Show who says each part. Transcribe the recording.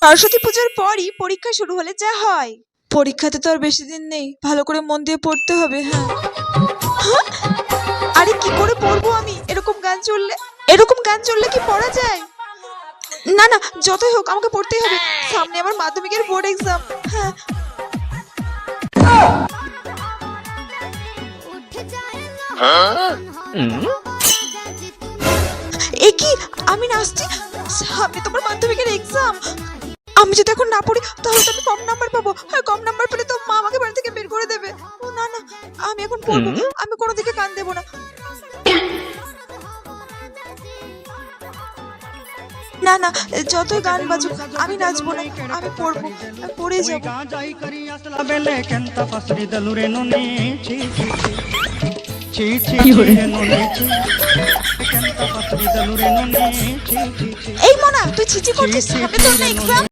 Speaker 1: সরস্বতী পুজোর পরই পরীক্ষা শুরু হলে যা হয়। পরীক্ষাতে তো আর বেশি দিন নেই, ভালো করে মন দিয়ে পড়তে হবে। হ্যাঁ হ্যাঁ, আরে কি করে পড়বো আমি এরকম গান চললে? এরকম গান চললে কি পড়া যায়? না না, যতই হোক আমাকে পড়তেই হবে, সামনে আমার মাধ্যমিকের বোর্ড এক্সাম। হ্যাঁ এ কি, আমি নাচছি? সামনে তোমার মাধ্যমিকের এক্সাম, আমি যদি এখন না পড়ি তাহলে তো আমি কম নাম্বার পাবো। হ্যাঁ, কম নাম্বার পেলে তো মা আমাকে বাড়ি থেকে বের করে দেবে। ও না না, আমি এখন পড়বো, আমি কোনো দিকে কান দেবো না। না না, যতই গান বাজুক আমি নাচবো না, আমি পড়বো, আমি পড়েই যাবো। এই মনা, তুই ছিচি করছিস? সামনে তোর না এক্সাম।